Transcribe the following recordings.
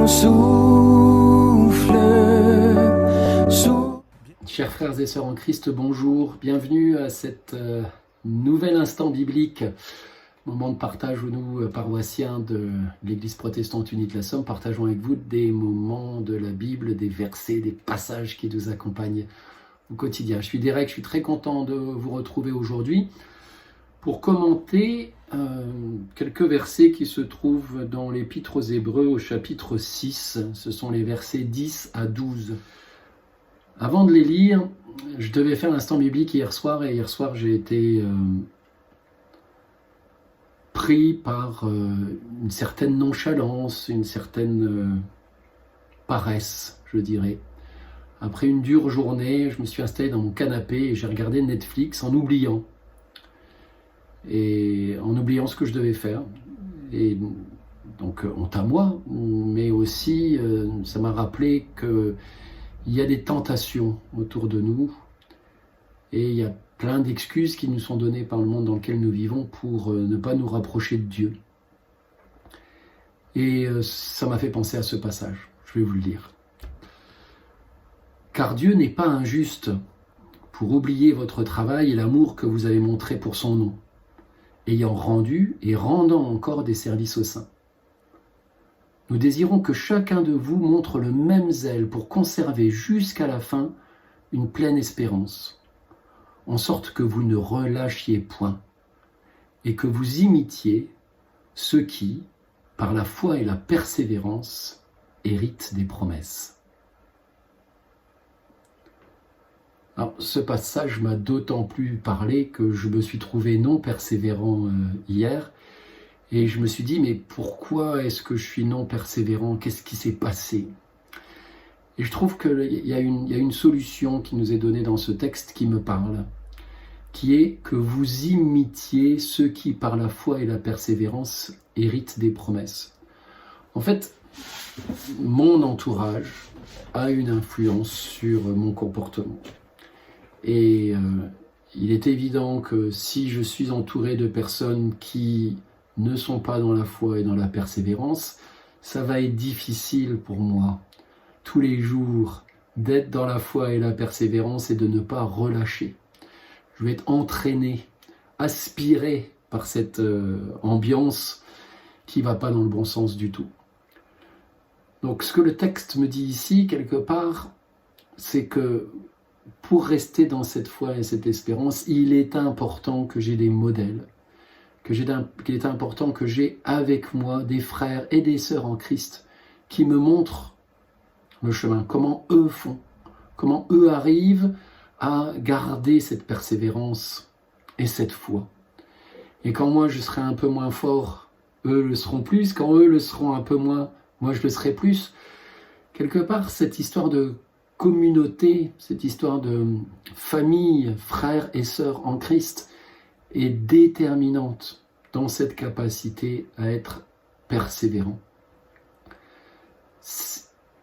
Chers frères et sœurs en Christ, bonjour, bienvenue à cet nouvel instant biblique, moment de partage où nous, paroissiens de l'Église protestante unie de la Somme, partageons avec vous des moments de la Bible, des versets, des passages qui nous accompagnent au quotidien. Je suis Derek, je suis très content de vous retrouver aujourd'hui pour commenter quelques versets qui se trouvent dans l'Épître aux Hébreux au chapitre 6, ce sont les versets 10 à 12. Avant de les lire, je devais faire l'instant biblique hier soir, et hier soir j'ai été pris par une certaine nonchalance, une certaine paresse, je dirais. Après une dure journée, je me suis installé dans mon canapé et j'ai regardé Netflix en oubliant ce que je devais faire. Et donc honte à moi, mais aussi ça m'a rappelé que il y a des tentations autour de nous et il y a plein d'excuses qui nous sont données par le monde dans lequel nous vivons pour ne pas nous rapprocher de Dieu. Et ça m'a fait penser à ce passage. Je vais vous le lire. « Car Dieu n'est pas injuste pour oublier votre travail et l'amour que vous avez montré pour son nom, ayant rendu et rendant encore des services aux saints. Nous désirons que chacun de vous montre le même zèle pour conserver jusqu'à la fin une pleine espérance, en sorte que vous ne relâchiez point, et que vous imitiez ceux qui, par la foi et la persévérance, héritent des promesses. » Alors, ce passage m'a d'autant plus parlé que je me suis trouvé non persévérant hier, et je me suis dit, mais pourquoi est-ce que je suis non persévérant? Qu'est-ce qui s'est passé? Et je trouve qu'il y a une solution qui nous est donnée dans ce texte qui me parle, qui est que vous imitiez ceux qui, par la foi et la persévérance, héritent des promesses. En fait, mon entourage a une influence sur mon comportement. Et il est évident que si je suis entouré de personnes qui ne sont pas dans la foi et dans la persévérance, ça va être difficile pour moi, tous les jours, d'être dans la foi et la persévérance et de ne pas relâcher. Je vais être entraîné, aspiré par cette ambiance qui ne va pas dans le bon sens du tout. Donc ce que le texte me dit ici, quelque part, c'est que pour rester dans cette foi et cette espérance, il est important que j'ai des modèles, qu'il est important que j'ai avec moi des frères et des sœurs en Christ qui me montrent le chemin, comment eux font, comment eux arrivent à garder cette persévérance et cette foi. Et quand moi je serai un peu moins fort, eux le seront plus, quand eux le seront un peu moins, moi je le serai plus. Quelque part, cette histoire de communauté, cette histoire de famille, frères et sœurs en Christ, est déterminante dans cette capacité à être persévérant.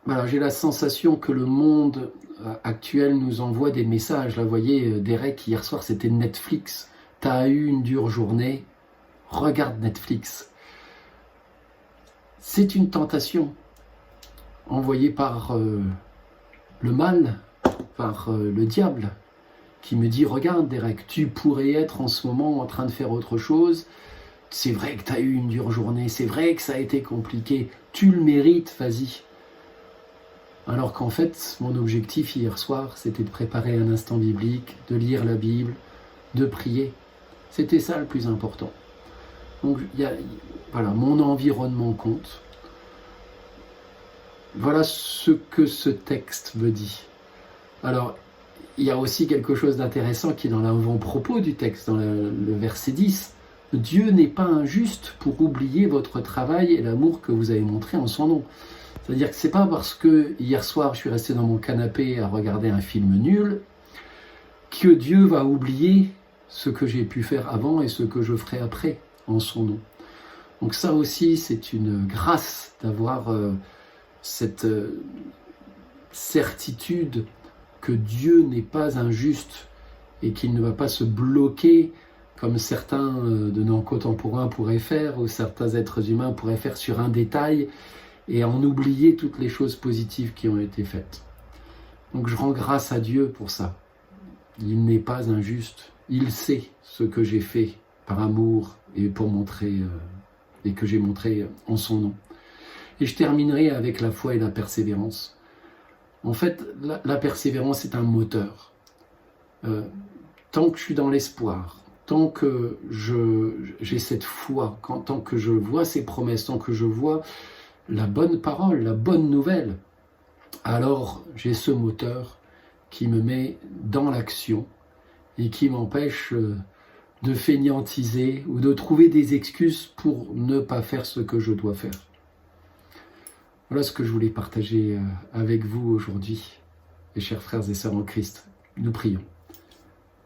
Voilà, j'ai la sensation que le monde actuel nous envoie des messages. Là, vous voyez, Derek, hier soir, c'était Netflix. T'as eu une dure journée, regarde Netflix. C'est une tentation envoyée par le mal, par le diable, qui me dit, regarde Derek, tu pourrais être en ce moment en train de faire autre chose, c'est vrai que tu as eu une dure journée, c'est vrai que ça a été compliqué, tu le mérites, vas-y. Alors qu'en fait, mon objectif hier soir, c'était de préparer un instant biblique, de lire la Bible, de prier. C'était ça le plus important. Donc, voilà, mon environnement compte. Voilà ce que ce texte me dit. Alors, il y a aussi quelque chose d'intéressant qui est dans l'avant-propos du texte, dans le verset 10. Dieu n'est pas injuste pour oublier votre travail et l'amour que vous avez montré en son nom. C'est-à-dire que c'est pas parce que hier soir je suis resté dans mon canapé à regarder un film nul que Dieu va oublier ce que j'ai pu faire avant et ce que je ferai après en son nom. Donc ça aussi, c'est une grâce d'avoir cette certitude que Dieu n'est pas injuste et qu'il ne va pas se bloquer comme certains de nos contemporains pourraient faire, ou certains êtres humains pourraient faire sur un détail, et en oublier toutes les choses positives qui ont été faites. Donc je rends grâce à Dieu pour ça. Il n'est pas injuste. Il sait ce que j'ai fait par amour et pour montrer et que j'ai montré en son nom. Et je terminerai avec la foi et la persévérance. En fait, la persévérance est un moteur. Tant que je suis dans l'espoir, tant que j'ai cette foi, tant que je vois ces promesses, tant que je vois la bonne parole, la bonne nouvelle, alors j'ai ce moteur qui me met dans l'action et qui m'empêche de fainéantiser ou de trouver des excuses pour ne pas faire ce que je dois faire. Voilà ce que je voulais partager avec vous aujourd'hui, mes chers frères et sœurs en Christ. Nous prions.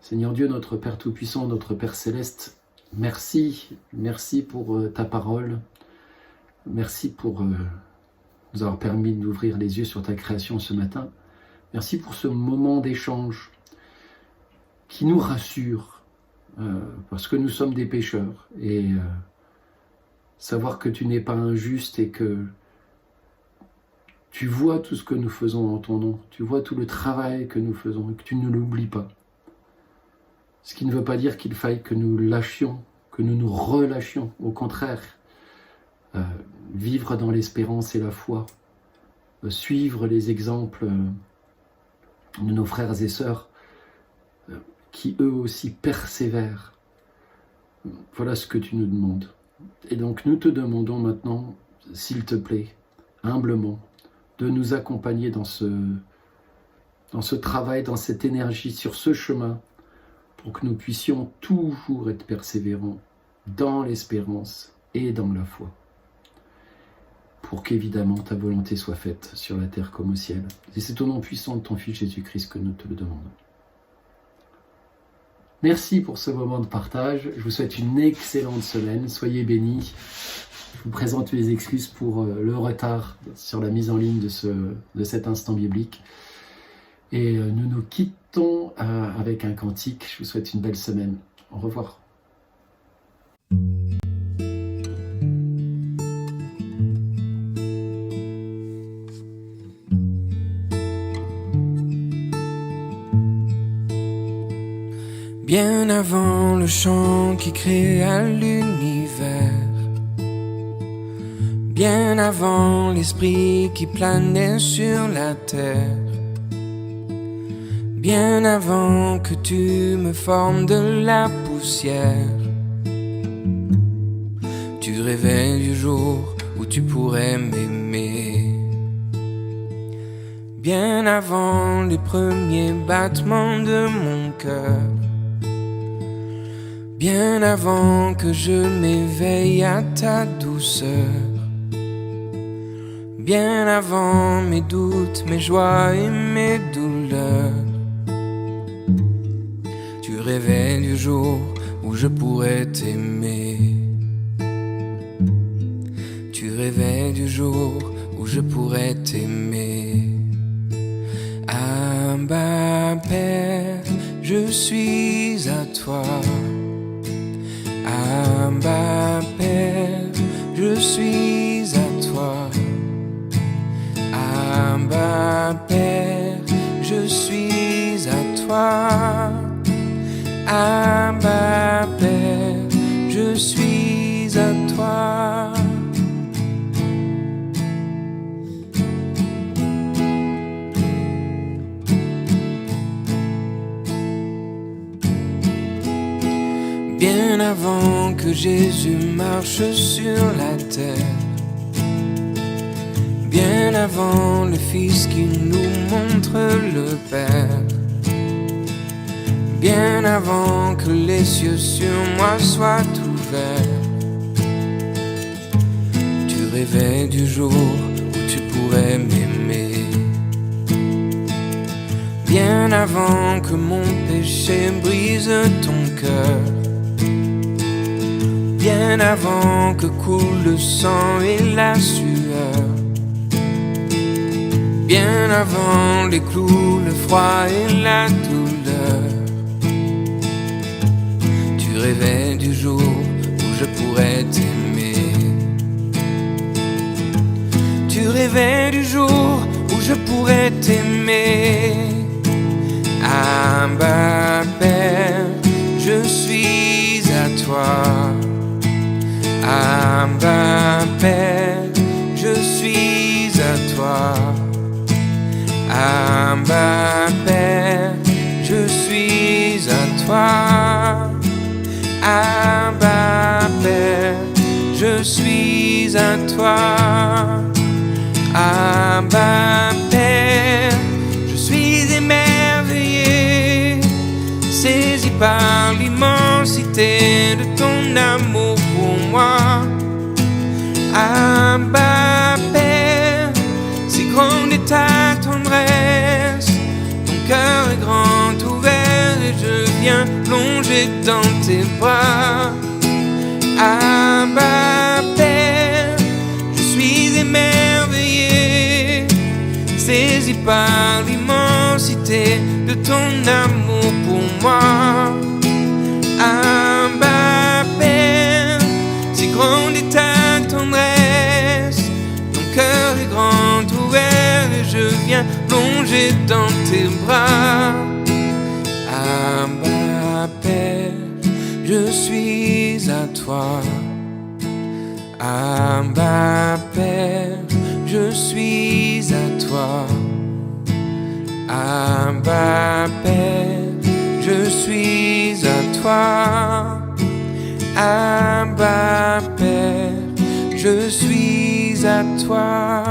Seigneur Dieu, notre Père Tout-Puissant, notre Père Céleste, merci pour ta parole. Merci pour nous avoir permis d'ouvrir les yeux sur ta création ce matin. Merci pour ce moment d'échange qui nous rassure, parce que nous sommes des pécheurs. Et savoir que tu n'es pas injuste et que tu vois tout ce que nous faisons en ton nom, tu vois tout le travail que nous faisons et que tu ne l'oublies pas. Ce qui ne veut pas dire qu'il faille que nous lâchions, que nous nous relâchions. Au contraire, vivre dans l'espérance et la foi, suivre les exemples de nos frères et sœurs qui eux aussi persévèrent. Voilà ce que tu nous demandes. Et donc nous te demandons maintenant, s'il te plaît, humblement, de nous accompagner dans ce travail, dans cette énergie, sur ce chemin, pour que nous puissions toujours être persévérants dans l'espérance et dans la foi. Pour qu'évidemment ta volonté soit faite sur la terre comme au ciel. Et c'est au nom puissant de ton Fils Jésus-Christ que nous te le demandons. Merci pour ce moment de partage. Je vous souhaite une excellente semaine. Soyez bénis. Je vous présente les excuses pour le retard sur la mise en ligne de cet instant biblique. Et nous nous quittons avec un cantique. Je vous souhaite une belle semaine. Au revoir. Bien avant le chant qui créa l'univers, bien avant l'esprit qui planait sur la terre, bien avant que tu me formes de la poussière, tu rêvais du jour où tu pourrais m'aimer. Bien avant les premiers battements de mon cœur, bien avant que je m'éveille à ta douceur, bien avant mes doutes, mes joies et mes douleurs, tu rêvais du jour où je pourrais t'aimer. Tu rêvais du jour où je pourrais t'aimer. Abba Père, je suis à toi. Abba Père, je suis à toi. Abba Père, je suis à toi. Abba Père, je suis à toi. Bien avant que Jésus marche sur la terre, bien avant le Fils qui nous montre le Père, bien avant que les cieux sur moi soient ouverts, tu rêvais du jour où tu pourrais m'aimer. Bien avant que mon péché brise ton cœur, bien avant que coule le sang et la sueur, bien avant les clous, le froid et la douleur, tu rêvais du jour où je pourrais t'aimer. Tu rêvais du jour où je pourrais t'aimer. Abba Père, je suis à toi. Abba Père, je suis à toi. Abba Père, je suis à toi. Abba Père, je suis à toi. Abba Père, je suis émerveillé, saisi par l'immensité de ton amour pour moi. Abba Père, si grande est ta tendresse, ton cœur est grand ouvert et je viens plonger dans tes bras. Abba Père, je suis émerveillé, saisi par l'immensité de ton amour pour moi. Abba Père, si grande est ta tendresse, ton cœur est grand ouvert et je viens plonger dans tes bras. Abba Père, je suis à toi. Abba Père, je suis à toi. Abba Père, je suis à toi. Abba Père, je suis à toi.